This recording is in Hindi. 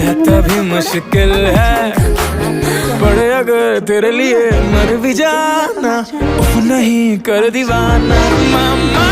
रहता भी मुश्किल है, पड़े अगर तेरे लिए मर भी जाना, उफ नहीं कर दीवाना। मामा